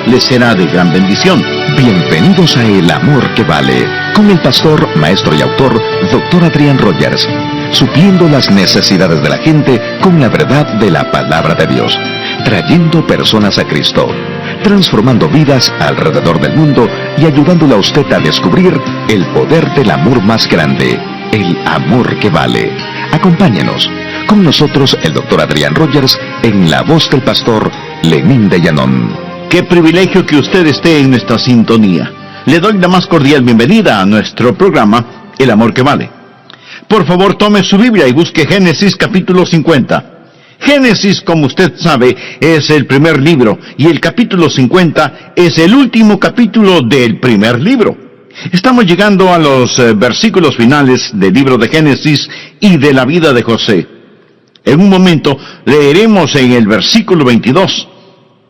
les será de gran bendición. Bienvenidos a El Amor que Vale, con el pastor, maestro y autor, Dr. Adrián Rogers, supliendo las necesidades de la gente con la verdad de la palabra de Dios, trayendo personas a Cristo, transformando vidas alrededor del mundo y ayudándole a usted a descubrir el poder del amor más grande, el amor que vale. Acompáñenos, con nosotros el Dr. Adrián Rogers, en la voz del pastor Lenín de Llanón. Qué privilegio que usted esté en nuestra sintonía. Le doy la más cordial bienvenida a nuestro programa, El Amor que Vale. Por favor, tome su Biblia y busque Génesis capítulo 50. Génesis, como usted sabe, es el primer libro, y el capítulo 50 es el último capítulo del primer libro. Estamos llegando a los versículos finales del libro de Génesis y de la vida de José. En un momento leeremos en el versículo 22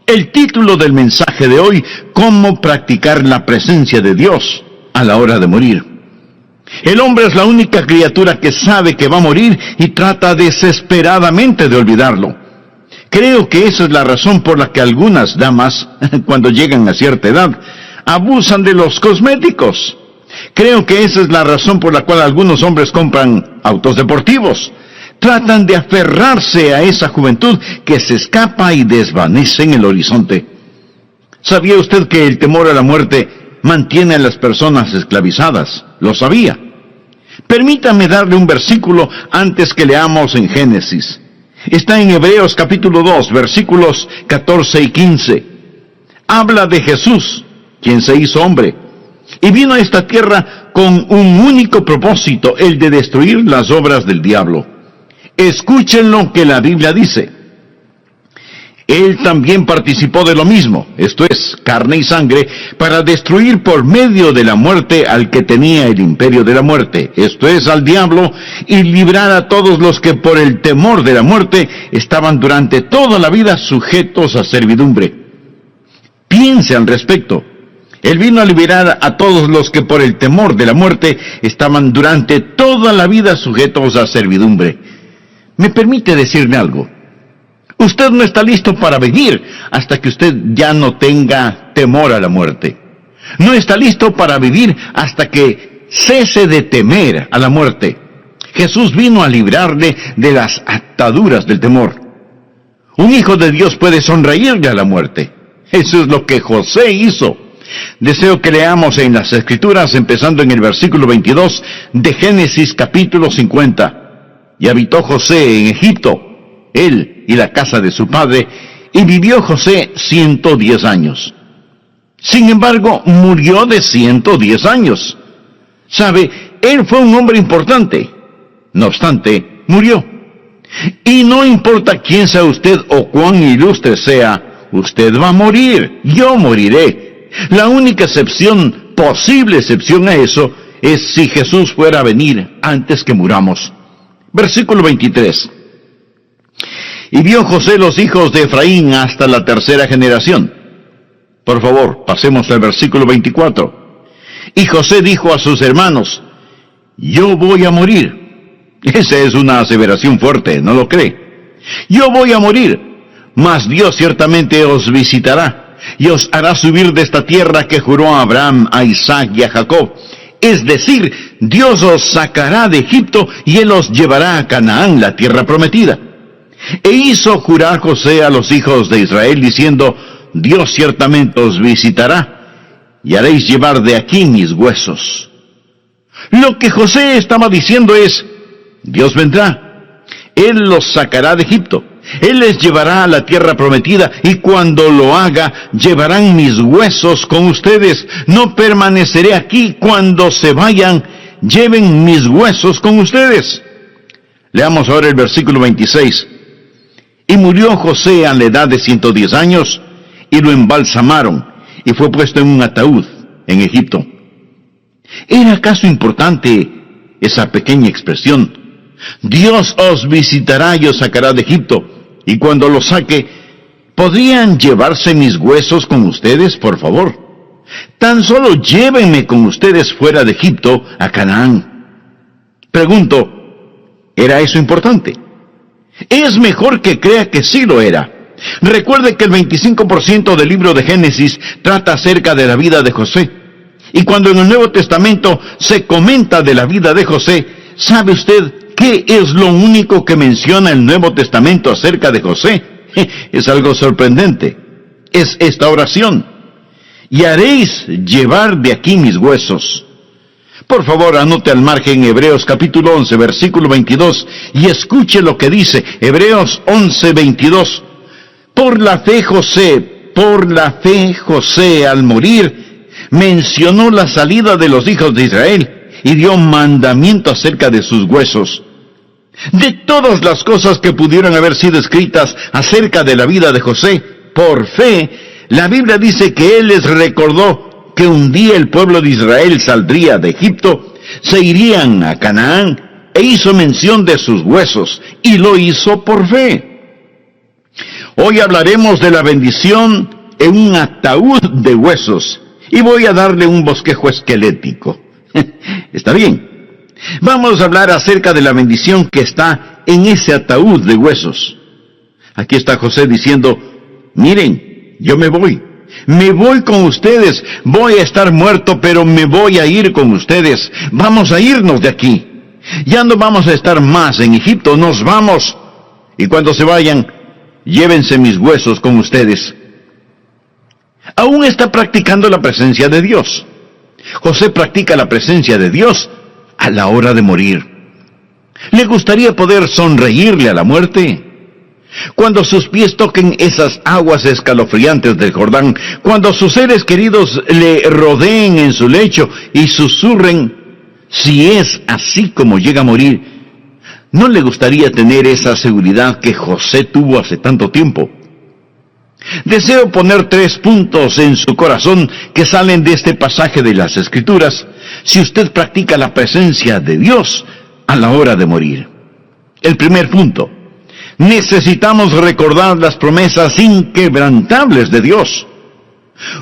el título del mensaje de hoy: cómo practicar la presencia de Dios a la hora de morir. El hombre es la única criatura que sabe que va a morir y trata desesperadamente de olvidarlo. Creo que esa es la razón por la que algunas damas, cuando llegan a cierta edad, abusan de los cosméticos. Creo que esa es la razón por la cual algunos hombres compran autos deportivos. Tratan de aferrarse a esa juventud que se escapa y desvanece en el horizonte. ¿Sabía usted que el temor a la muerte mantiene a las personas esclavizadas? Lo sabía. Permítame darle un versículo antes que leamos en Génesis. Está en Hebreos capítulo 2, versículos 14 y 15. Habla de Jesús, quien se hizo hombre, y vino a esta tierra con un único propósito, el de destruir las obras del diablo. Escuchen lo que la Biblia dice. Él también participó de lo mismo, esto es, carne y sangre, para destruir por medio de la muerte al que tenía el imperio de la muerte, esto es, al diablo, y librar a todos los que por el temor de la muerte estaban durante toda la vida sujetos a servidumbre. Piense al respecto. Él vino a liberar a todos los que por el temor de la muerte estaban durante toda la vida sujetos a servidumbre. ¿Me permite decirle algo? Usted no está listo para vivir hasta que usted ya no tenga temor a la muerte. No está listo para vivir hasta que cese de temer a la muerte. Jesús vino a librarle de las ataduras del temor. Un hijo de Dios puede sonreírle a la muerte. Eso es lo que José hizo. Deseo que leamos en las Escrituras, empezando en el versículo 22 de Génesis capítulo 50. Y habitó José en Egipto, él y la casa de su padre, y vivió José 110 años. Sin embargo, murió de 110 años. ¿Sabe? Él fue un hombre importante. No obstante, murió. Y no importa quién sea usted o cuán ilustre sea, usted va a morir. Yo moriré. La única excepción, posible excepción a eso, es si Jesús fuera a venir antes que muramos. Versículo 23. Y vio José los hijos de Efraín hasta la tercera generación. Por favor, pasemos al versículo 24. Y José dijo a sus hermanos: yo voy a morir. Esa es una aseveración fuerte, ¿no lo cree? Yo voy a morir, mas Dios ciertamente os visitará, y os hará subir de esta tierra que juró a Abraham, a Isaac y a Jacob. Es decir, Dios os sacará de Egipto y Él os llevará a Canaán, la tierra prometida. E hizo jurar José a los hijos de Israel, diciendo: Dios ciertamente os visitará, y haréis llevar de aquí mis huesos. Lo que José estaba diciendo es: Dios vendrá, Él los sacará de Egipto, Él les llevará a la tierra prometida, y cuando lo haga, llevarán mis huesos con ustedes. No permaneceré aquí. Cuando se vayan, lleven mis huesos con ustedes. Leamos ahora el versículo 26. Y murió José a la edad de 110 años, y lo embalsamaron, y fue puesto en un ataúd en Egipto. ¿Era acaso importante esa pequeña expresión? Dios os visitará y os sacará de Egipto, y cuando los saque, ¿podrían llevarse mis huesos con ustedes, por favor? Tan solo llévenme con ustedes fuera de Egipto, a Canaán. Pregunto, ¿era eso importante? Es mejor que crea que sí lo era. Recuerde que el 25% del libro de Génesis trata acerca de la vida de José. Y cuando en el Nuevo Testamento se comenta de la vida de José, ¿sabe usted qué es lo único que menciona el Nuevo Testamento acerca de José? Es algo sorprendente. Es esta oración: y haréis llevar de aquí mis huesos. Por favor, anote al margen Hebreos capítulo 11, versículo 22, y escuche lo que dice Hebreos 11, 22. Por la fe José, al morir, mencionó la salida de los hijos de Israel y dio mandamiento acerca de sus huesos. De todas las cosas que pudieron haber sido escritas acerca de la vida de José, por fe, la Biblia dice que él les recordó que un día el pueblo de Israel saldría de Egipto, se irían a Canaán, e hizo mención de sus huesos, y lo hizo por fe. Hoy hablaremos de la bendición en un ataúd de huesos, y voy a darle un bosquejo esquelético. ¿Está bien? Vamos a hablar acerca de la bendición que está en ese ataúd de huesos. Aquí está José diciendo: miren, yo me voy con ustedes, voy a estar muerto, pero me voy a ir con ustedes, vamos a irnos de aquí, ya no vamos a estar más en Egipto, nos vamos, y cuando se vayan, llévense mis huesos con ustedes. Aún está practicando la presencia de Dios. José practica la presencia de Dios a la hora de morir. ¿Le gustaría poder sonreírle a la muerte? Cuando sus pies toquen esas aguas escalofriantes del Jordán, cuando sus seres queridos le rodeen en su lecho y susurren, si es así como llega a morir, ¿no le gustaría tener esa seguridad que José tuvo hace tanto tiempo? Deseo poner 3 puntos en su corazón que salen de este pasaje de las Escrituras, si usted practica la presencia de Dios a la hora de morir. El primer punto: necesitamos recordar las promesas inquebrantables de Dios.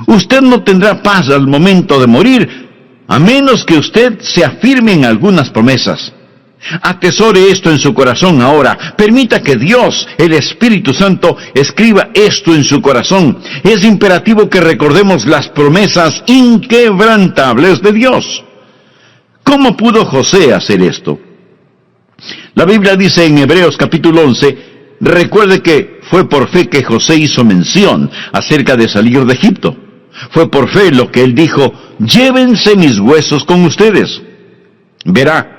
Usted no tendrá paz al momento de morir, a menos que usted se afirme en algunas promesas. Atesore esto en su corazón ahora. Permita que Dios, el Espíritu Santo, escriba esto en su corazón. Es imperativo que recordemos las promesas inquebrantables de Dios. ¿Cómo pudo José hacer esto? La Biblia dice en Hebreos capítulo 11, recuerde que fue por fe que José hizo mención acerca de salir de Egipto. Fue por fe lo que él dijo: llévense mis huesos con ustedes. Verá,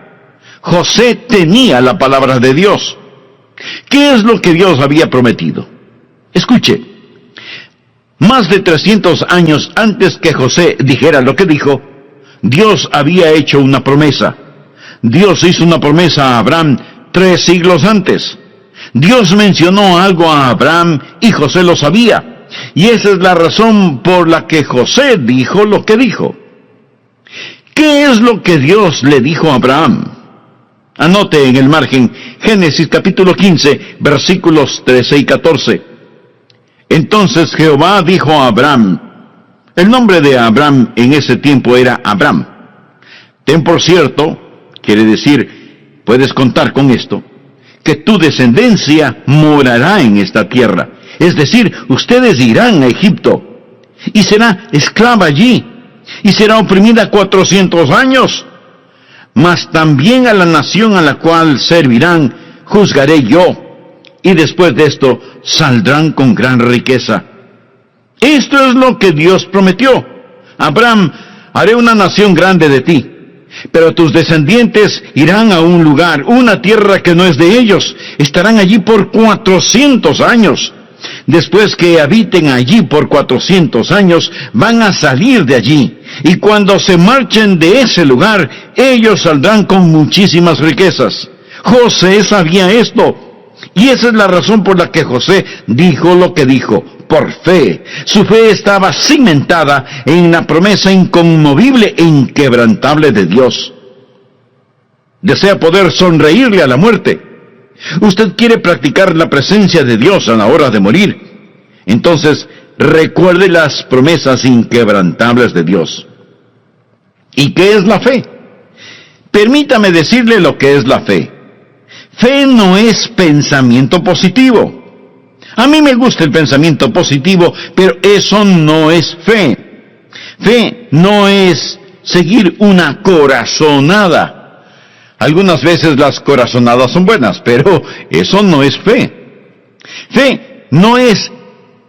José tenía la palabra de Dios. ¿Qué es lo que Dios había prometido? Escuche, más de 300 años antes que José dijera lo que dijo, Dios había hecho una promesa. Dios hizo una promesa a Abraham 3 siglos antes. Dios mencionó algo a Abraham y José lo sabía. Y esa es la razón por la que José dijo lo que dijo. ¿Qué es lo que Dios le dijo a Abraham? Anote en el margen Génesis capítulo 15, versículos 13 y 14. Entonces Jehová dijo a Abraham, el nombre de Abraham en ese tiempo era Abram. Ten por cierto, quiere decir, puedes contar con esto, que tu descendencia morará en esta tierra. Es decir, ustedes irán a Egipto, y será esclava allí, y será oprimida 400 años. Mas también a la nación a la cual servirán, juzgaré yo, y después de esto saldrán con gran riqueza. Esto es lo que Dios prometió. Abraham, haré una nación grande de ti, pero tus descendientes irán a un lugar, una tierra que no es de ellos. Estarán allí por 400 años. Después que habiten allí por 400 años, van a salir de allí. Y cuando se marchen de ese lugar, ellos saldrán con muchísimas riquezas. José sabía esto. Y esa es la razón por la que José dijo lo que dijo. Por fe. Su fe estaba cimentada en la promesa inconmovible e inquebrantable de Dios. Desea poder sonreírle a la muerte. Usted quiere practicar la presencia de Dios a la hora de morir. Entonces, recuerde las promesas inquebrantables de Dios. ¿Y qué es la fe? Permítame decirle lo que es la fe. Fe no es pensamiento positivo. A mí me gusta el pensamiento positivo, pero eso no es fe. Fe no es seguir una corazonada. Algunas veces las corazonadas son buenas, pero eso no es fe. Fe no es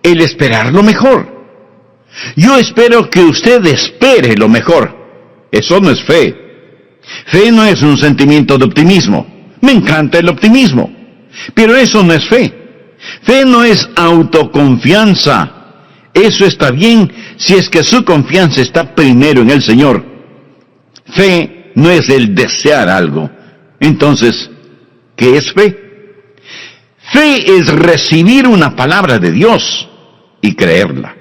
el esperar lo mejor. Yo espero que usted espere lo mejor. Eso no es fe. Fe no es un sentimiento de optimismo. Me encanta el optimismo, pero eso no es fe. Fe no es autoconfianza. Eso está bien si es que su confianza está primero en el Señor. Fe no es el desear algo. Entonces, ¿qué es fe? Fe es recibir una palabra de Dios y creerla.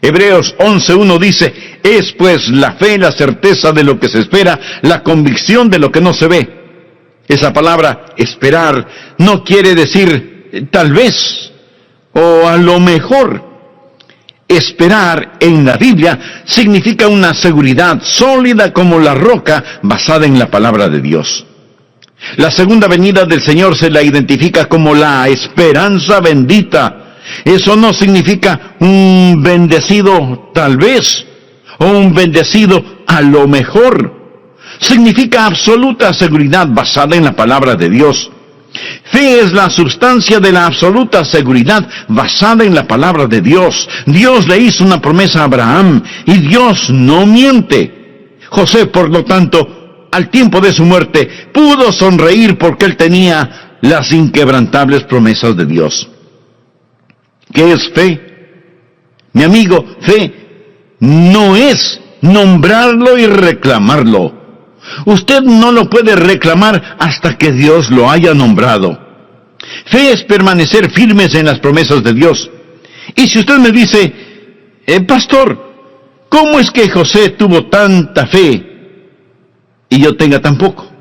Hebreos 11:1 dice, es pues la fe la certeza de lo que se espera, la convicción de lo que no se ve. Esa palabra, esperar, no quiere decir tal vez o a lo mejor. Esperar en la Biblia significa una seguridad sólida como la roca basada en la palabra de Dios. La segunda venida del Señor se la identifica como la esperanza bendita. Eso no significa un bendecido tal vez o un bendecido a lo mejor. Significa absoluta seguridad basada en la palabra de Dios. Fe es la sustancia de la absoluta seguridad basada en la palabra de Dios. Dios le hizo una promesa a Abraham y Dios no miente. José, por lo tanto, al tiempo de su muerte, pudo sonreír porque él tenía las inquebrantables promesas de Dios. ¿Qué es fe? Mi amigo, fe no es nombrarlo y reclamarlo. Usted no lo puede reclamar hasta que Dios lo haya nombrado. Fe es permanecer firmes en las promesas de Dios. Y si usted me dice, pastor, ¿cómo es que José tuvo tanta fe y yo tenga tan poco?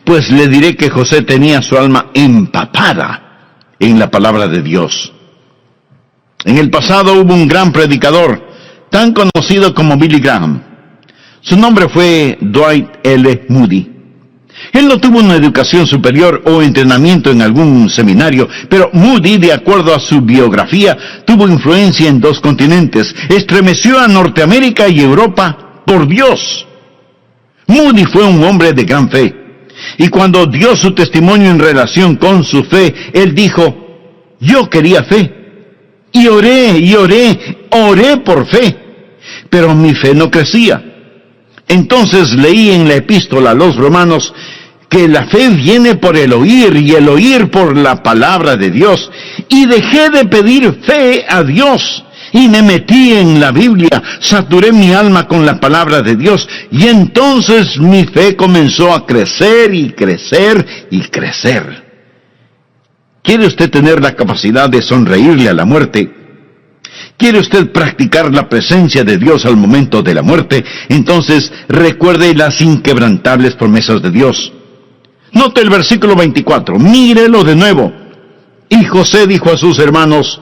Pues le diré que José tenía su alma empapada en la palabra de Dios. En el pasado hubo un gran predicador, tan conocido como Billy Graham. Su nombre fue Dwight L. Moody. Él no tuvo una educación superior o entrenamiento en algún seminario, pero Moody, de acuerdo a su biografía, tuvo influencia en 2 continentes. Estremeció a Norteamérica y Europa por Dios. Moody fue un hombre de gran fe. Y cuando dio su testimonio en relación con su fe, él dijo, yo quería fe. Y oré por fe. Pero mi fe no crecía. Entonces leí en la epístola a los romanos que la fe viene por el oír y el oír por la palabra de Dios. Y dejé de pedir fe a Dios y me metí en la Biblia, saturé mi alma con la palabra de Dios y entonces mi fe comenzó a crecer y crecer y crecer. ¿Quiere usted tener la capacidad de sonreírle a la muerte? ¿Quiere usted practicar la presencia de Dios al momento de la muerte? Entonces recuerde las inquebrantables promesas de Dios. Note el versículo 24, mírelo de nuevo. Y José dijo a sus hermanos,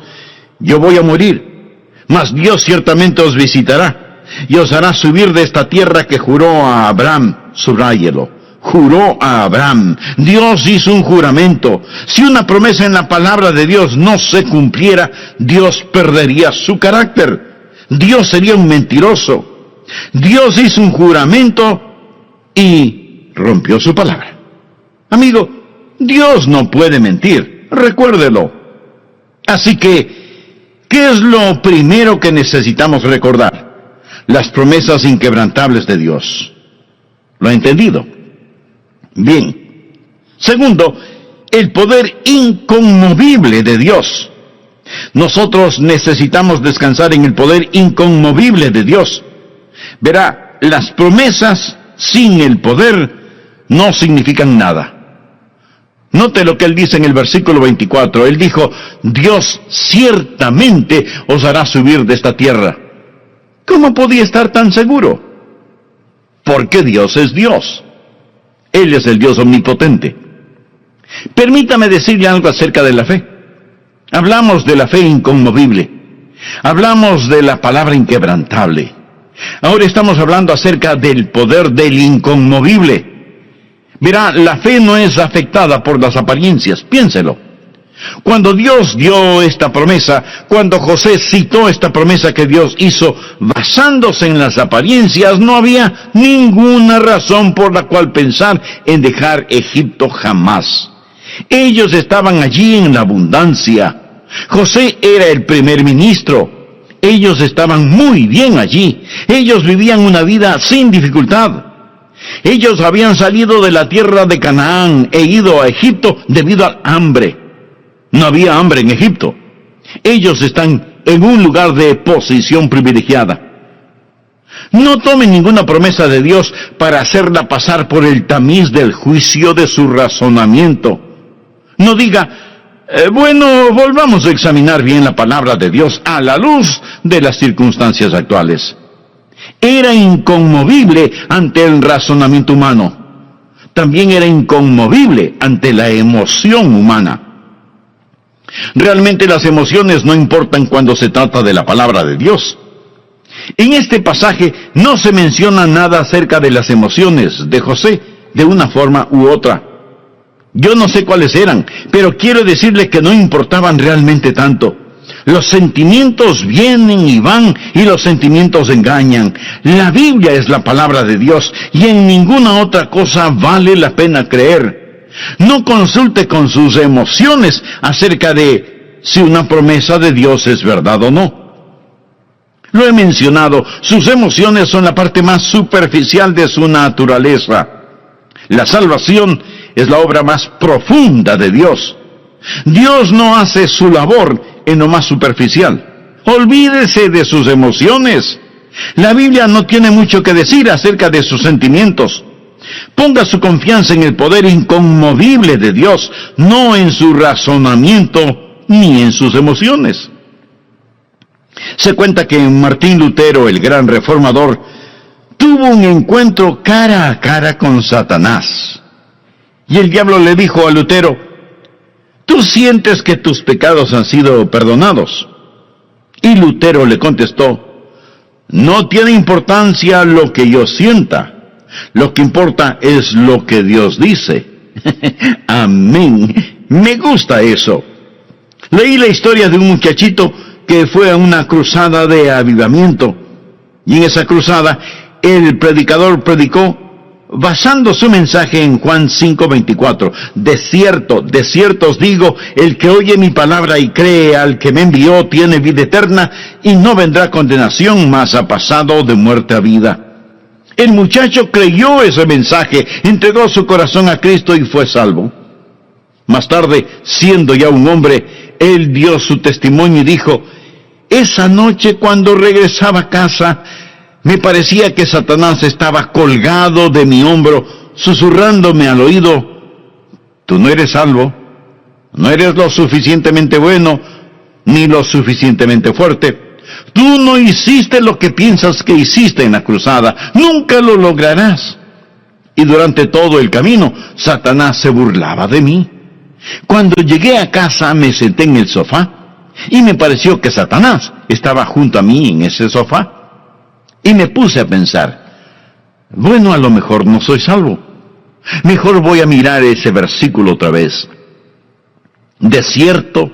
yo voy a morir, mas Dios ciertamente os visitará y os hará subir de esta tierra que juró a Abraham. Subráyelo. Juró a Abraham. Dios hizo un juramento. Si una promesa en la palabra de Dios no se cumpliera, Dios perdería su carácter. Dios sería un mentiroso. Dios hizo un juramento y rompió su palabra. Amigo, Dios no puede mentir. Recuérdelo. Así que, ¿qué es lo primero que necesitamos recordar? Las promesas inquebrantables de Dios. ¿Lo ha entendido? Bien. Segundo, el poder inconmovible de Dios. Nosotros necesitamos descansar en el poder inconmovible de Dios. Verá, las promesas sin el poder no significan nada. Note lo que él dice en el versículo 24. Él dijo, Dios ciertamente os hará subir de esta tierra. ¿Cómo podía estar tan seguro? Porque Dios es Dios. Él es el Dios omnipotente. Permítame decirle algo acerca de la fe. Hablamos de la fe inconmovible. Hablamos de la palabra inquebrantable. Ahora estamos hablando acerca del poder del inconmovible. Verá, la fe no es afectada por las apariencias. Piénselo. Cuando Dios dio esta promesa, cuando José citó esta promesa que Dios hizo basándose en las apariencias, no había ninguna razón por la cual pensar en dejar Egipto jamás. Ellos estaban allí en la abundancia. José era el primer ministro. Ellos estaban muy bien allí. Ellos vivían una vida sin dificultad. Ellos habían salido de la tierra de Canaán e ido a Egipto debido al hambre. No había hambre en Egipto. Ellos están en un lugar de posición privilegiada. No tomen ninguna promesa de Dios para hacerla pasar por el tamiz del juicio de su razonamiento. No diga, bueno, volvamos a examinar bien la palabra de Dios a la luz de las circunstancias actuales. Era inconmovible ante el razonamiento humano. También era inconmovible ante la emoción humana. Realmente las emociones no importan cuando se trata de la palabra de Dios. En este pasaje no se menciona nada acerca de las emociones de José, de una forma u otra. Yo no sé cuáles eran, pero quiero decirle que no importaban realmente tanto. Los sentimientos vienen y van, y los sentimientos engañan. La Biblia es la palabra de Dios, y en ninguna otra cosa vale la pena creer. No consulte con sus emociones acerca de si una promesa de Dios es verdad o no. Lo he mencionado, sus emociones son la parte más superficial de su naturaleza. La salvación es la obra más profunda de Dios. Dios no hace su labor en lo más superficial. Olvídese de sus emociones. La Biblia no tiene mucho que decir acerca de sus sentimientos. Ponga su confianza en el poder inconmovible de Dios, no en su razonamiento ni en sus emociones. Se cuenta que Martín Lutero, el gran reformador, tuvo un encuentro cara a cara con Satanás. Y el diablo le dijo a Lutero, ¿tú sientes que tus pecados han sido perdonados? Y Lutero le contestó, no tiene importancia lo que yo sienta. Lo que importa es lo que Dios dice. Amén. Me gusta eso. Leí la historia de un muchachito que fue a una cruzada de avivamiento. Y en esa cruzada, el predicador predicó basando su mensaje en Juan 5:24. De cierto os digo, el que oye mi palabra y cree al que me envió tiene vida eterna y no vendrá condenación, mas ha pasado de muerte a vida. El muchacho creyó ese mensaje, entregó su corazón a Cristo y fue salvo. Más tarde, siendo ya un hombre, él dio su testimonio y dijo, esa noche cuando regresaba a casa, me parecía que Satanás estaba colgado de mi hombro, susurrándome al oído, tú no eres salvo, no eres lo suficientemente bueno, ni lo suficientemente fuerte. Tú no hiciste lo que piensas que hiciste en la cruzada. Nunca lo lograrás. Y durante todo el camino, Satanás se burlaba de mí. Cuando llegué a casa, me senté en el sofá y me pareció que Satanás estaba junto a mí en ese sofá. Y me puse a pensar, bueno, a lo mejor no soy salvo. Mejor voy a mirar ese versículo otra vez. De cierto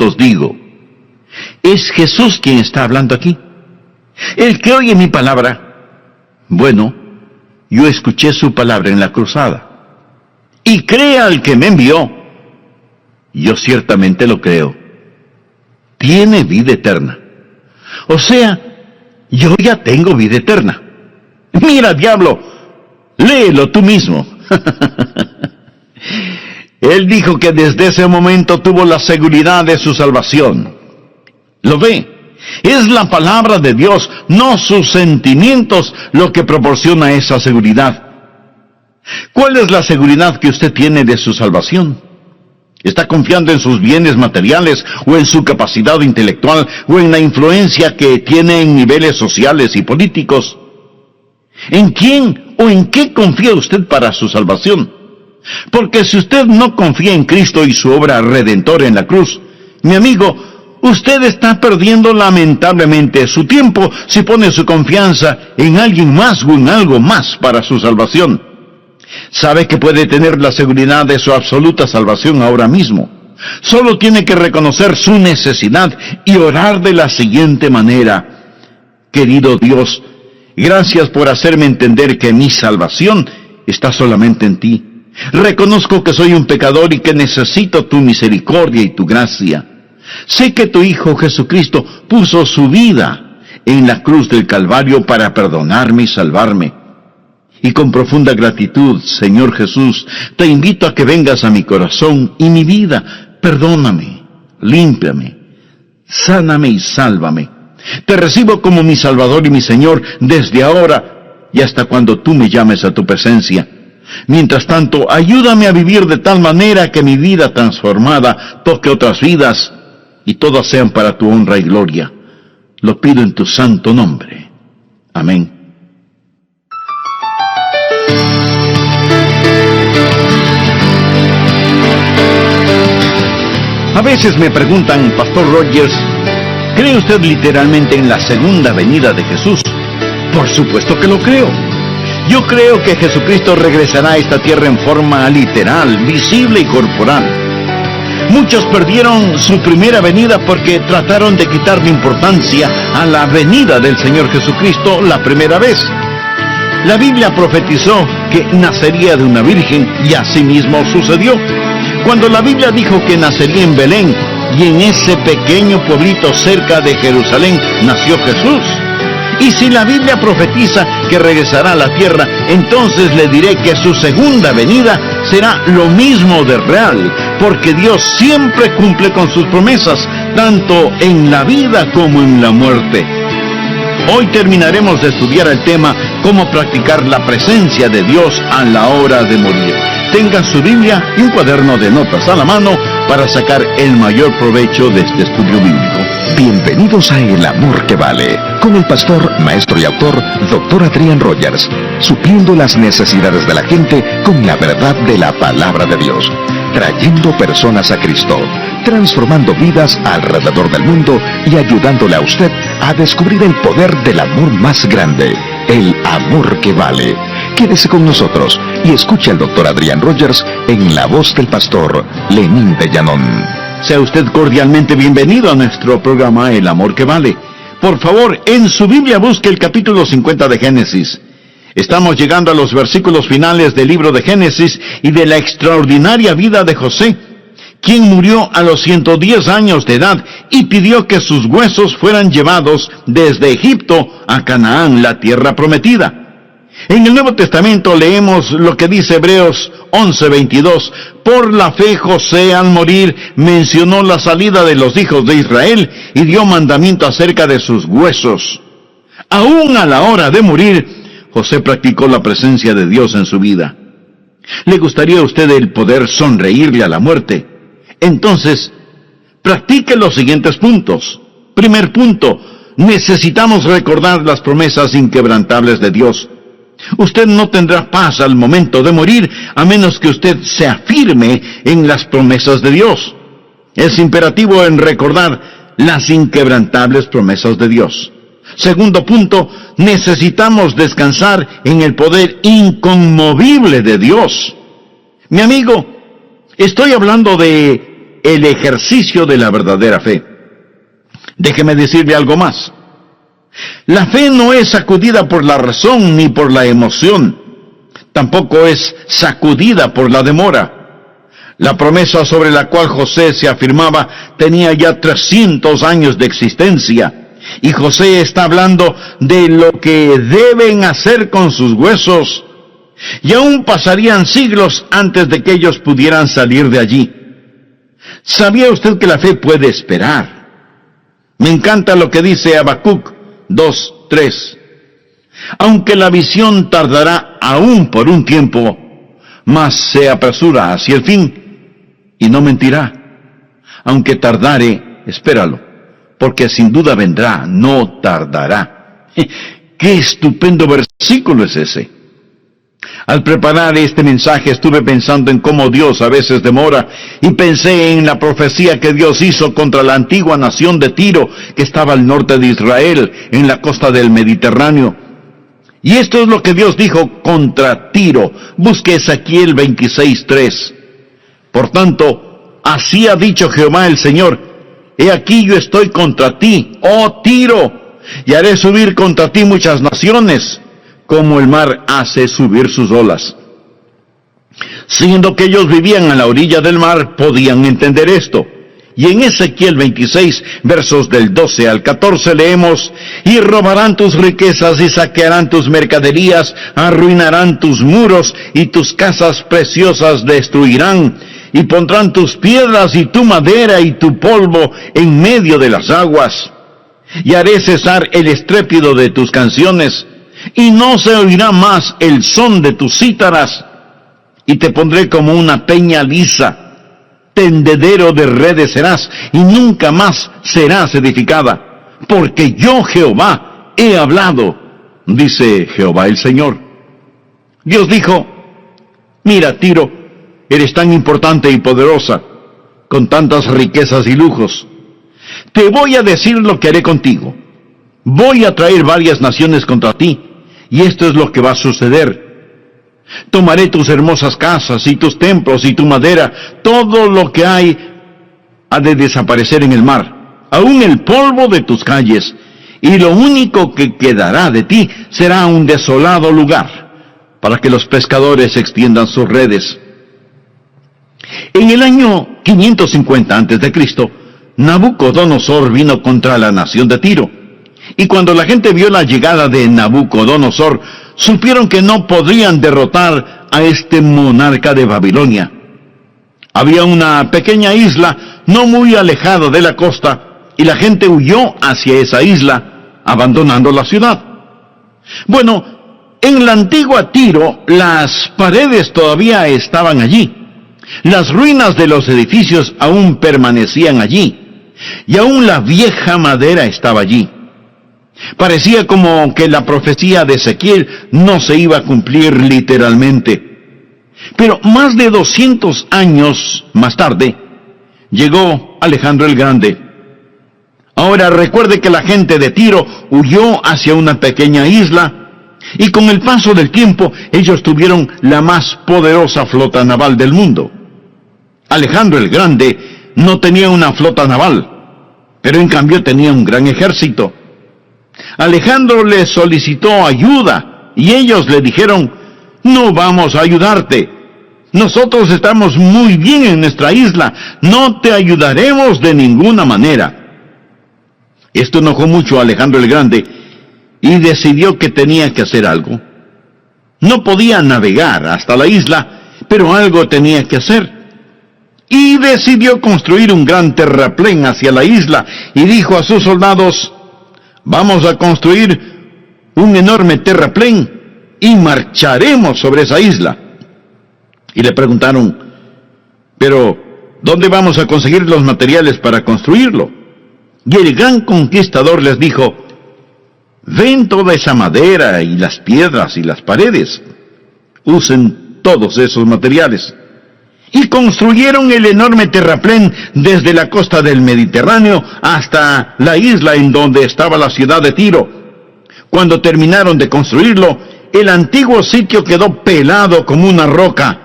os digo, es Jesús quien está hablando aquí. El que oye mi palabra, bueno, yo escuché su palabra en la cruzada. Y cree al que me envió, yo ciertamente lo creo. Tiene vida eterna. O sea, yo ya tengo vida eterna. Mira, diablo, léelo tú mismo. Él dijo que desde ese momento tuvo la seguridad de su salvación. ¿Lo ve? Es la palabra de Dios, no sus sentimientos, lo que proporciona esa seguridad. ¿Cuál es la seguridad que usted tiene de su salvación? ¿Está confiando en sus bienes materiales, o en su capacidad intelectual, o en la influencia que tiene en niveles sociales y políticos? ¿En quién o en qué confía usted para su salvación? Porque si usted no confía en Cristo y su obra redentora en la cruz, mi amigo, usted está perdiendo lamentablemente su tiempo si pone su confianza en alguien más o en algo más para su salvación. Sabe que puede tener la seguridad de su absoluta salvación ahora mismo. Solo tiene que reconocer su necesidad y orar de la siguiente manera: querido Dios, gracias por hacerme entender que mi salvación está solamente en ti. Reconozco que soy un pecador y que necesito tu misericordia y tu gracia. Sé que tu Hijo Jesucristo puso su vida en la cruz del Calvario para perdonarme y salvarme. Y con profunda gratitud, Señor Jesús, te invito a que vengas a mi corazón y mi vida. Perdóname, límpiame, sáname y sálvame. Te recibo como mi Salvador y mi Señor desde ahora y hasta cuando tú me llames a tu presencia. Mientras tanto, ayúdame a vivir de tal manera que mi vida transformada toque otras vidas y todas sean para tu honra y gloria. Lo pido en tu santo nombre. Amén. A veces me preguntan, Pastor Rogers, ¿cree usted literalmente en la segunda venida de Jesús? Por supuesto que lo creo. Yo creo que Jesucristo regresará a esta tierra en forma literal, visible y corporal. Muchos perdieron su primera venida porque trataron de quitarle importancia a la venida del Señor Jesucristo la primera vez. La Biblia profetizó que nacería de una virgen y así mismo sucedió. Cuando la Biblia dijo que nacería en Belén y en ese pequeño pueblito cerca de Jerusalén nació Jesús. Y si la Biblia profetiza que regresará a la tierra, entonces le diré que su segunda venida será lo mismo de real, porque Dios siempre cumple con sus promesas, tanto en la vida como en la muerte. Hoy terminaremos de estudiar el tema cómo practicar la presencia de Dios a la hora de morir. Tenga su Biblia y un cuaderno de notas a la mano para sacar el mayor provecho de este estudio bíblico. Bienvenidos a El Amor que Vale, con el pastor, maestro y autor, Dr. Adrian Rogers, supliendo las necesidades de la gente con la verdad de la palabra de Dios, trayendo personas a Cristo, transformando vidas alrededor del mundo y ayudándole a usted a descubrir el poder del amor más grande, el amor que vale. Quédese con nosotros y escuche al Dr. Adrian Rogers en la voz del pastor Lenín de Llanón. Sea usted cordialmente bienvenido a nuestro programa El Amor que Vale. Por favor, en su Biblia busque el capítulo 50 de Génesis. Estamos llegando a los versículos finales del libro de Génesis y de la extraordinaria vida de José, quien murió a los 110 años de edad y pidió que sus huesos fueran llevados desde Egipto a Canaán, la tierra prometida. En el Nuevo Testamento leemos lo que dice Hebreos 11:22. Por la fe José al morir mencionó la salida de los hijos de Israel y dio mandamiento acerca de sus huesos. Aún a la hora de morir, José practicó la presencia de Dios en su vida. ¿Le gustaría a usted el poder sonreírle a la muerte? Entonces, practique los siguientes puntos. Primer punto, necesitamos recordar las promesas inquebrantables de Dios. Usted no tendrá paz al momento de morir a menos que usted se afirme en las promesas de Dios. Es imperativo en recordar las inquebrantables promesas de Dios. Segundo punto, necesitamos descansar en el poder inconmovible de Dios. Mi amigo, estoy hablando de el ejercicio de la verdadera fe. Déjeme decirle algo más. La fe no es sacudida por la razón ni por la emoción. Tampoco es sacudida por la demora. La promesa sobre la cual José se afirmaba tenía ya 300 años de existencia. Y José está hablando de lo que deben hacer con sus huesos. Y aún pasarían siglos antes de que ellos pudieran salir de allí. ¿Sabía usted que la fe puede esperar? Me encanta lo que dice Habacuc 2:3. Aunque la visión tardará aún por un tiempo, mas se apresura hacia el fin, y no mentirá. Aunque tardare, espéralo, porque sin duda vendrá, no tardará. ¡Qué estupendo versículo es ese! Al preparar este mensaje estuve pensando en cómo Dios a veces demora, y pensé en la profecía que Dios hizo contra la antigua nación de Tiro, que estaba al norte de Israel, en la costa del Mediterráneo. Y esto es lo que Dios dijo contra Tiro. Busque Ezequiel 26:3. Por tanto, así ha dicho Jehová el Señor, he aquí yo estoy contra ti, oh Tiro, y haré subir contra ti muchas naciones, como el mar hace subir sus olas. Siendo que ellos vivían a la orilla del mar, podían entender esto. Y en Ezequiel 26, versos del 12 al 14 leemos, y robarán tus riquezas y saquearán tus mercaderías, arruinarán tus muros y tus casas preciosas destruirán, y pondrán tus piedras y tu madera y tu polvo en medio de las aguas. Y haré cesar el estrépito de tus canciones, y no se oirá más el son de tus cítaras, y te pondré como una peña lisa, tendedero de redes serás, y nunca más serás edificada, porque yo Jehová he hablado, dice Jehová el Señor. Dios dijo, mira Tiro, eres tan importante y poderosa, con tantas riquezas y lujos. Te voy a decir lo que haré contigo. Voy a traer varias naciones contra ti, y esto es lo que va a suceder. Tomaré tus hermosas casas y tus templos y tu madera, todo lo que hay ha de desaparecer en el mar, aún el polvo de tus calles, y lo único que quedará de ti será un desolado lugar, para que los pescadores extiendan sus redes. En el año 550 a.C., Nabucodonosor vino contra la nación de Tiro, y cuando la gente vio la llegada de Nabucodonosor, supieron que no podrían derrotar a este monarca de Babilonia. Había una pequeña isla no muy alejada de la costa, y la gente huyó hacia esa isla, abandonando la ciudad. Bueno, en la antigua Tiro, las paredes todavía estaban allí. Las ruinas de los edificios aún permanecían allí, y aún la vieja madera estaba allí. Parecía como que la profecía de Ezequiel no se iba a cumplir literalmente. Pero más de 200 años más tarde, llegó Alejandro el Grande. Ahora recuerde que la gente de Tiro huyó hacia una pequeña isla, y con el paso del tiempo ellos tuvieron la más poderosa flota naval del mundo. Alejandro el Grande no tenía una flota naval, pero en cambio tenía un gran ejército. Alejandro les solicitó ayuda, y ellos le dijeron, no vamos a ayudarte. Nosotros estamos muy bien en nuestra isla, no te ayudaremos de ninguna manera. Esto enojó mucho a Alejandro el Grande, y decidió que tenía que hacer algo. No podía navegar hasta la isla, pero algo tenía que hacer. Y decidió construir un gran terraplén hacia la isla, y dijo a sus soldados, vamos a construir un enorme terraplén y marcharemos sobre esa isla. Y le preguntaron, pero ¿dónde vamos a conseguir los materiales para construirlo? Y el gran conquistador les dijo, ven toda esa madera y las piedras y las paredes, usen todos esos materiales. Y construyeron el enorme terraplén desde la costa del Mediterráneo hasta la isla en donde estaba la ciudad de Tiro. Cuando terminaron de construirlo, el antiguo sitio quedó pelado como una roca,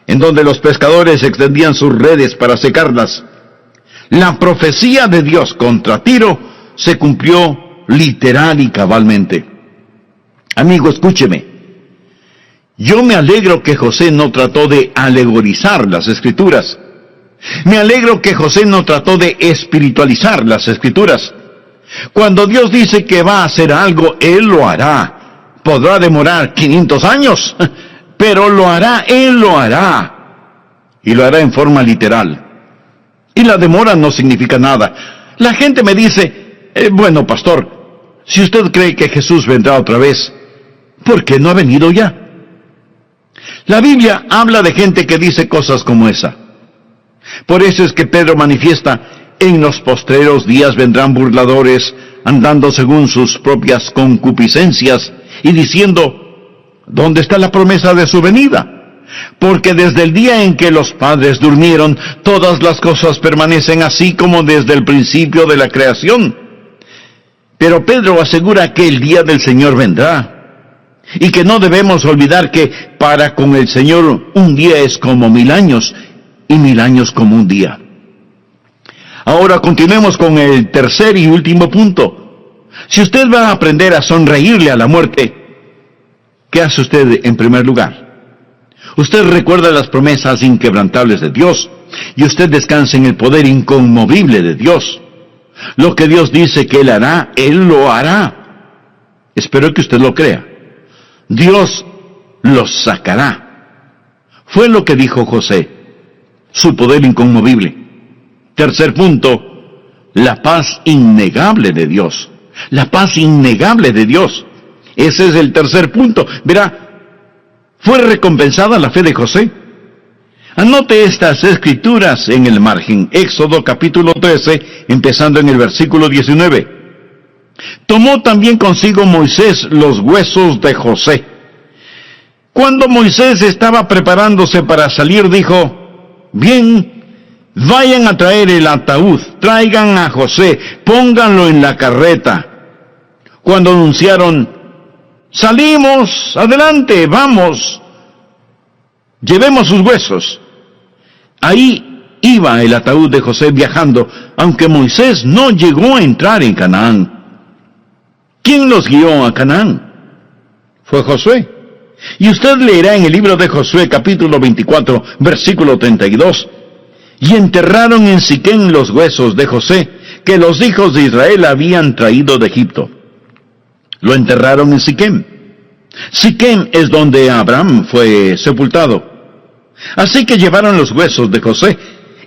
en donde los pescadores extendían sus redes para secarlas. La profecía de Dios contra Tiro se cumplió literal y cabalmente. Amigo, escúcheme. Yo me alegro que José no trató de alegorizar las Escrituras. Me alegro que José no trató de espiritualizar las Escrituras. Cuando Dios dice que va a hacer algo, Él lo hará. Podrá demorar 500 años, pero lo hará, Él lo hará. Y lo hará en forma literal. Y la demora no significa nada. La gente me dice, bueno, pastor, si usted cree que Jesús vendrá otra vez, ¿por qué no ha venido ya? La Biblia habla de gente que dice cosas como esa. Por eso es que Pedro manifiesta, en los postreros días vendrán burladores, andando según sus propias concupiscencias, y diciendo, ¿dónde está la promesa de su venida? Porque desde el día en que los padres durmieron, todas las cosas permanecen así como desde el principio de la creación. Pero Pedro asegura que el día del Señor vendrá, y que no debemos olvidar que para con el Señor un día es como 1000 años, y 1000 años como un día. Ahora continuemos con el tercer y último punto. Si usted va a aprender a sonreírle a la muerte, ¿qué hace usted en primer lugar? Usted recuerda las promesas inquebrantables de Dios, y usted descansa en el poder inconmovible de Dios. Lo que Dios dice que Él hará, Él lo hará. Espero que usted lo crea. Dios los sacará. Fue lo que dijo José, su poder inconmovible. Tercer punto, la paz innegable de Dios. La paz innegable de Dios. Ese es el tercer punto. Verá, fue recompensada la fe de José. Anote estas escrituras en el margen. Éxodo capítulo 13, empezando en el versículo 19. Tomó también consigo Moisés los huesos de José. Cuando Moisés estaba preparándose para salir, dijo: bien, vayan a traer el ataúd, traigan a José, pónganlo en la carreta. Cuando anunciaron: salimos, adelante, vamos, llevemos sus huesos. Ahí iba el ataúd de José viajando, aunque Moisés no llegó a entrar en Canaán. ¿Quién los guió a Canaán? Fue Josué. Y usted leerá en el libro de Josué, capítulo 24, versículo 32. Y enterraron en Siquem los huesos de José, que los hijos de Israel habían traído de Egipto. Lo enterraron en Siquem. Siquem es donde Abraham fue sepultado. Así que llevaron los huesos de José,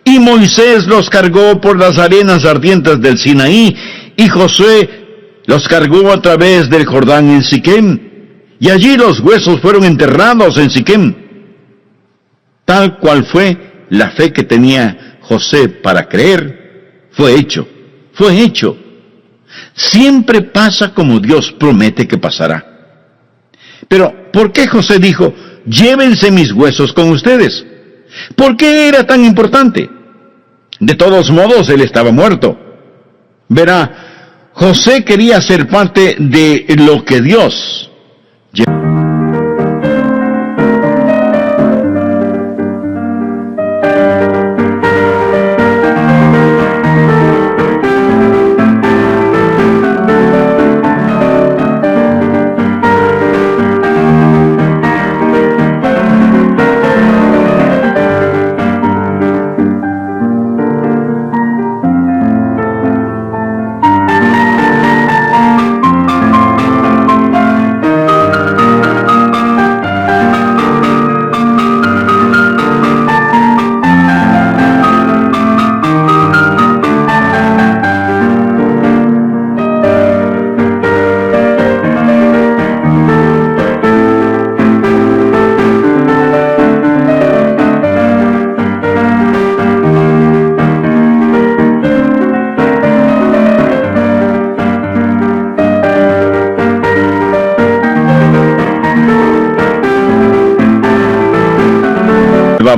y Moisés los cargó por las arenas ardientes del Sinaí, y Josué los cargó a través del Jordán en Siquem, y allí los huesos fueron enterrados en Siquem. Tal cual fue la fe que tenía José para creer, fue hecho. Siempre pasa como Dios promete que pasará. Pero, ¿por qué José dijo: llévense mis huesos con ustedes? ¿Por qué era tan importante? De todos modos, él estaba muerto. Verá, José quería ser parte de lo que Dios llevaba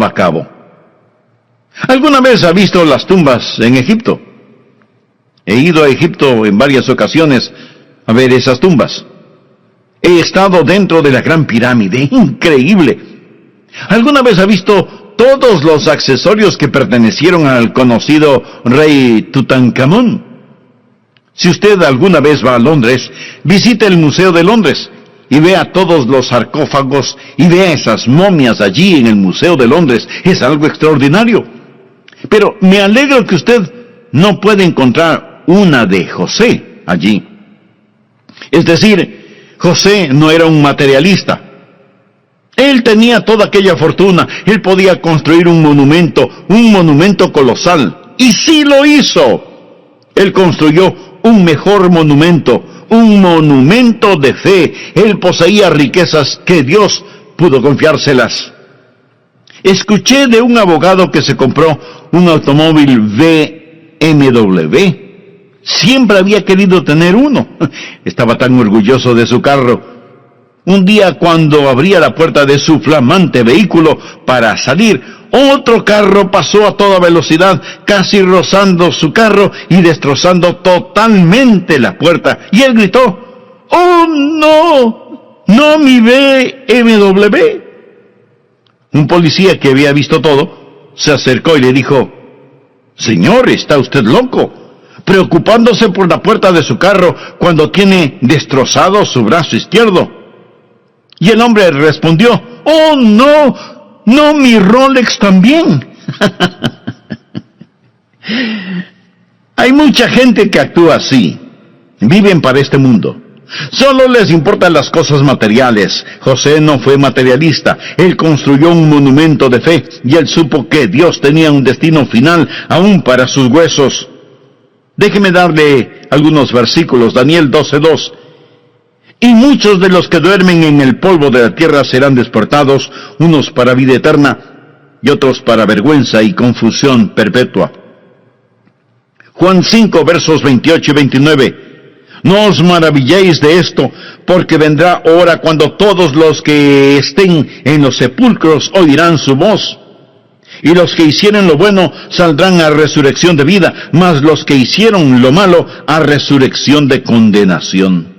a cabo. ¿Alguna vez ha visto las tumbas en Egipto? He ido a Egipto en varias ocasiones a ver esas tumbas. He estado dentro de la Gran Pirámide, increíble. ¿Alguna vez ha visto todos los accesorios que pertenecieron al conocido rey Tutankamón? Si usted alguna vez va a Londres, visite el Museo de Londres y vea todos los sarcófagos y vea esas momias allí en el Museo de Londres. Es algo extraordinario. Pero me alegro que usted no puede encontrar una de José allí. Es decir, José no era un materialista. Él tenía toda aquella fortuna. Él podía construir un monumento colosal. Y sí lo hizo. Él construyó un mejor monumento, un monumento de fe. Él poseía riquezas que Dios pudo confiárselas. Escuché de un abogado que se compró un automóvil BMW. Siempre había querido tener uno. Estaba tan orgulloso de su carro. Un día, cuando abría la puerta de su flamante vehículo para salir, otro carro pasó a toda velocidad, casi rozando su carro y destrozando totalmente la puerta. Y él gritó: ¡Oh, no! ¡No mi BMW! Un policía que había visto todo se acercó y le dijo: «Señor, ¿está usted loco? Preocupándose por la puerta de su carro cuando tiene destrozado su brazo izquierdo». Y el hombre respondió: «Oh, no, mi Rolex también». Hay mucha gente que actúa así. Viven para este mundo. Solo les importan las cosas materiales. José no fue materialista. Él construyó un monumento de fe y él supo que Dios tenía un destino final aún para sus huesos. Déjeme darle algunos versículos. Daniel 12:2. «Y muchos de los que duermen en el polvo de la tierra serán despertados, unos para vida eterna y otros para vergüenza y confusión perpetua». Juan 5, versos 28 y 29. «No os maravilléis de esto, porque vendrá hora cuando todos los que estén en los sepulcros oirán su voz. Y los que hicieren lo bueno saldrán a resurrección de vida, mas los que hicieron lo malo a resurrección de condenación».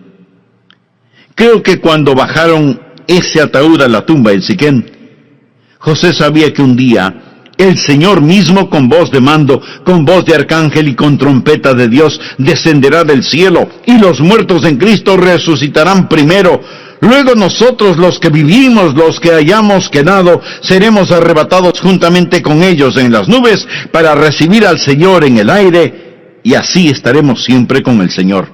Creo que cuando bajaron ese ataúd a la tumba en Siquén, José sabía que un día el Señor mismo, con voz de mando, con voz de arcángel y con trompeta de Dios, descenderá del cielo, y los muertos en Cristo resucitarán primero. Luego nosotros, los que vivimos, los que hayamos quedado, seremos arrebatados juntamente con ellos en las nubes para recibir al Señor en el aire, y así estaremos siempre con el Señor.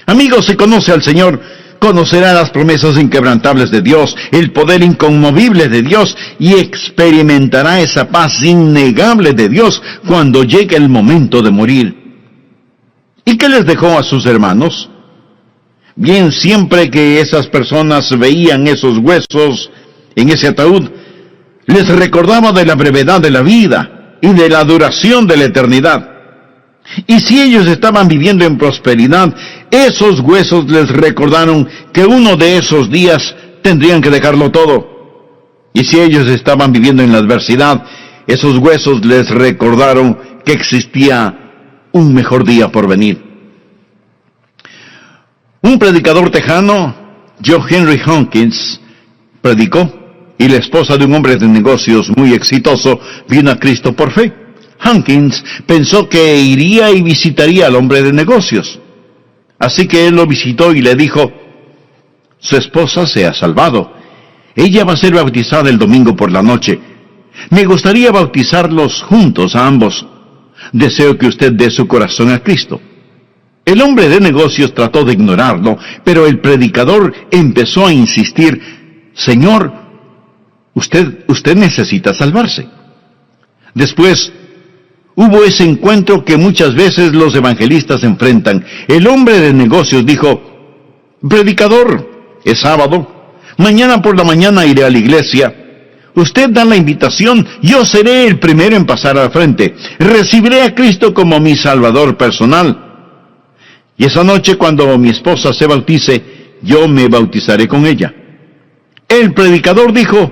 Amigos, si conoce al Señor, conocerá las promesas inquebrantables de Dios, el poder inconmovible de Dios, y experimentará esa paz innegable de Dios cuando llegue el momento de morir. ¿Y qué les dejó a sus hermanos? Bien, siempre que esas personas veían esos huesos en ese ataúd, les recordaba de la brevedad de la vida y de la duración de la eternidad. Y si ellos estaban viviendo en prosperidad, esos huesos les recordaron que uno de esos días tendrían que dejarlo todo. Y si ellos estaban viviendo en la adversidad, esos huesos les recordaron que existía un mejor día por venir. Un predicador tejano, John Henry Hawkins, predicó, y la esposa de un hombre de negocios muy exitoso vino a Cristo por fe. Hawkins pensó que iría y visitaría al hombre de negocios. Así que él lo visitó y le dijo: «Su esposa se ha salvado. Ella va a ser bautizada el domingo por la noche. Me gustaría bautizarlos juntos a ambos. Deseo que usted dé su corazón a Cristo». El hombre de negocios trató de ignorarlo, pero el predicador empezó a insistir: «Señor, usted necesita salvarse». Después hubo ese encuentro que muchas veces los evangelistas enfrentan. El hombre de negocios dijo: «Predicador, es sábado, mañana por la mañana iré a la iglesia. Usted da la invitación, yo seré el primero en pasar al frente. Recibiré a Cristo como mi Salvador personal. Y esa noche, cuando mi esposa se bautice, yo me bautizaré con ella». El predicador dijo: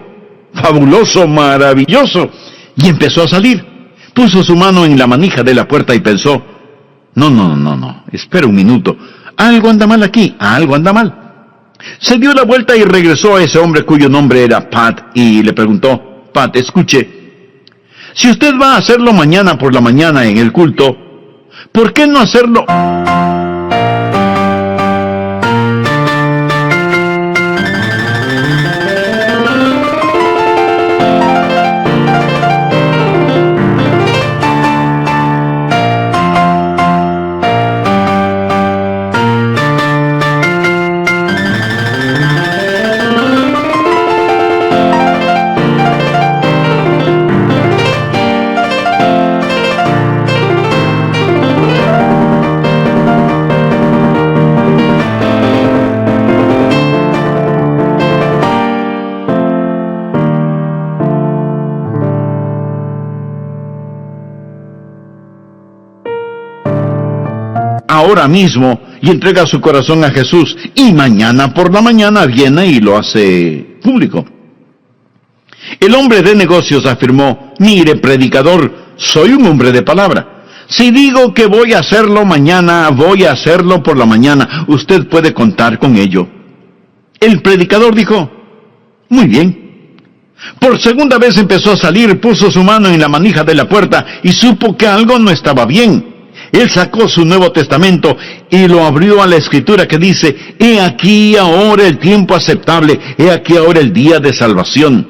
«Fabuloso, maravilloso», y empezó a salir. Puso su mano en la manija de la puerta y pensó: No, espera un minuto. Algo anda mal aquí, algo anda mal. Se dio la vuelta y regresó a ese hombre cuyo nombre era Pat y le preguntó: «Pat, escuche, si usted va a hacerlo mañana por la mañana en el culto, ¿por qué no hacerlo?» ahora mismo y entrega su corazón a Jesús, y mañana por la mañana viene y lo hace público. El hombre de negocios afirmó: mire, predicador, soy un hombre de palabra. Si digo que voy a hacerlo mañana, voy a hacerlo por la mañana. Usted puede contar con ello. El predicador dijo: muy bien, Por segunda vez empezó a salir, puso su mano en la manija de la puerta y supo que algo no estaba bien. Él sacó su Nuevo Testamento y lo abrió a la Escritura que dice: he aquí ahora el tiempo aceptable, he aquí ahora el día de salvación.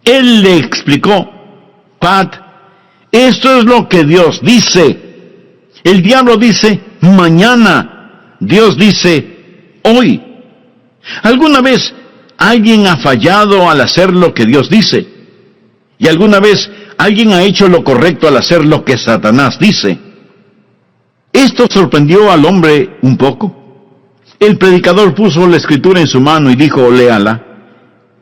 Él le explicó: Pat, esto es lo que Dios dice. El diablo dice mañana, Dios dice hoy. ¿Alguna vez alguien ha fallado al hacer lo que Dios dice? ¿Y alguna vez alguien ha hecho lo correcto al hacer lo que Satanás dice? Esto sorprendió al hombre un poco. El predicador puso la Escritura en su mano y dijo: léala.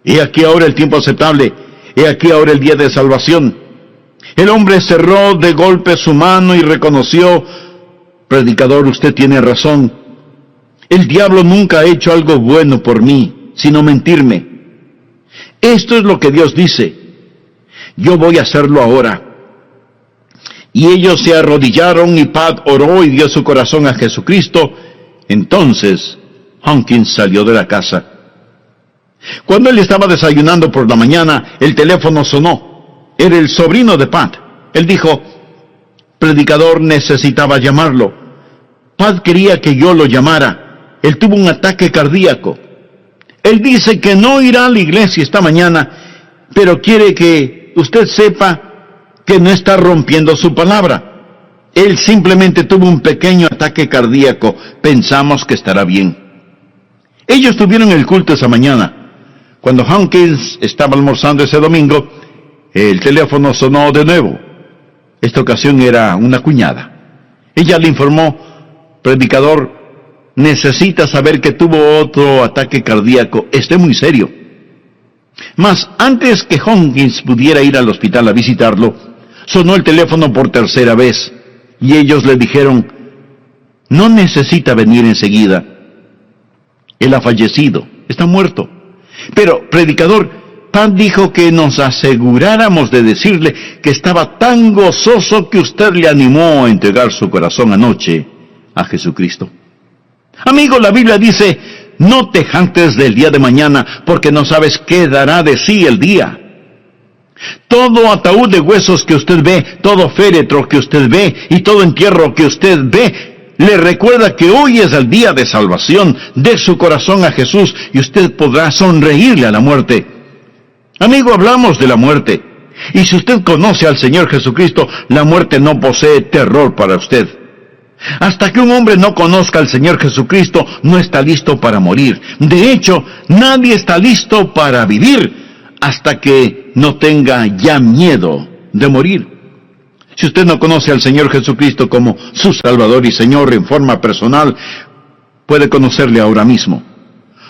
He aquí ahora el tiempo aceptable, he aquí ahora el día de salvación. El hombre cerró de golpe su mano y reconoció: predicador, usted tiene razón. El diablo nunca ha hecho algo bueno por mí, sino mentirme. Esto es lo que Dios dice. Yo voy a hacerlo ahora. Y ellos se arrodillaron y Pat oró y dio su corazón a Jesucristo. Entonces Hawkins salió de la casa. Cuando él estaba desayunando por la mañana, el teléfono sonó. Era el sobrino de Pat. Él dijo: predicador, necesitaba llamarlo. Pat quería que yo lo llamara. Él tuvo un ataque cardíaco. Él dice que no irá a la iglesia esta mañana, pero quiere que usted sepa que no está rompiendo su palabra. Él simplemente tuvo un pequeño ataque cardíaco. Pensamos que estará bien. Ellos tuvieron el culto esa mañana. Cuando Hawkins estaba almorzando ese domingo, el teléfono sonó de nuevo. Esta ocasión era una cuñada. Ella le informó: predicador, necesita saber que tuvo otro ataque cardíaco. Esté muy serio. Mas antes que Hawkins pudiera ir al hospital a visitarlo, sonó el teléfono por tercera vez, y ellos le dijeron: no necesita venir enseguida. Él ha fallecido, está muerto. Pero, predicador, Pat dijo que nos aseguráramos de decirle que estaba tan gozoso que usted le animó a entregar su corazón anoche a Jesucristo. Amigo, la Biblia dice: no te jactes del día de mañana, porque no sabes qué dará de sí el día. Todo ataúd de huesos que usted ve, todo féretro que usted ve y todo entierro que usted ve, le recuerda que hoy es el día de salvación. Dé su corazón a Jesús y usted podrá sonreírle a la muerte. Amigo, hablamos de la muerte. Y si usted conoce al Señor Jesucristo, la muerte no posee terror para usted. Hasta que un hombre no conozca al Señor Jesucristo, no está listo para morir. De hecho, nadie está listo para vivir hasta que no tenga ya miedo de morir. Si usted no conoce al Señor Jesucristo como su Salvador y Señor en forma personal, puede conocerle ahora mismo.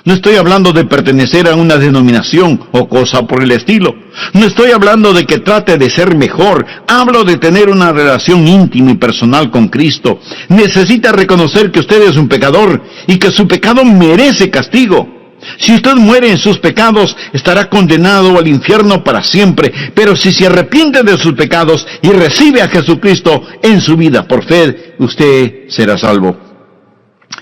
No estoy hablando de pertenecer a una denominación o cosa por el estilo. No estoy hablando de que trate de ser mejor. Hablo de tener una relación íntima y personal con Cristo. Necesita reconocer que usted es un pecador y que su pecado merece castigo. Si usted muere en sus pecados, estará condenado al infierno para siempre. Pero si se arrepiente de sus pecados y recibe a Jesucristo en su vida por fe, usted será salvo.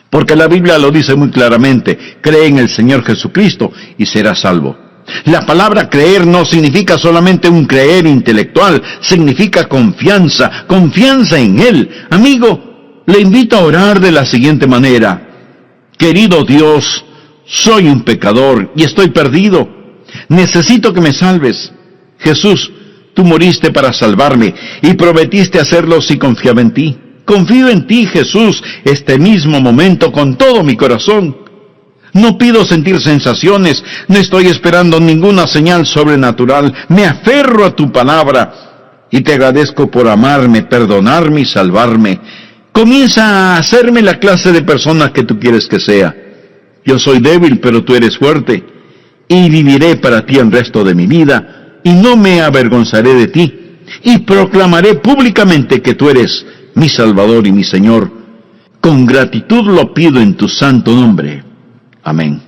Porque la Biblia lo dice muy claramente: cree en el Señor Jesucristo y será salvo. La palabra creer no significa solamente un creer intelectual, significa confianza, confianza en Él. Amigo, le invito a orar de la siguiente manera: querido Dios, soy un pecador y estoy perdido. Necesito que me salves. Jesús, tú moriste para salvarme y prometiste hacerlo si confiaba en ti. Confío en ti, Jesús, este mismo momento con todo mi corazón. No pido sentir sensaciones, no estoy esperando ninguna señal sobrenatural. Me aferro a tu palabra y te agradezco por amarme, perdonarme y salvarme. Comienza a hacerme la clase de persona que tú quieres que sea. Yo soy débil, pero tú eres fuerte, y viviré para ti el resto de mi vida, y no me avergonzaré de ti, y proclamaré públicamente que tú eres mi Salvador y mi Señor. Con gratitud lo pido en tu santo nombre. Amén.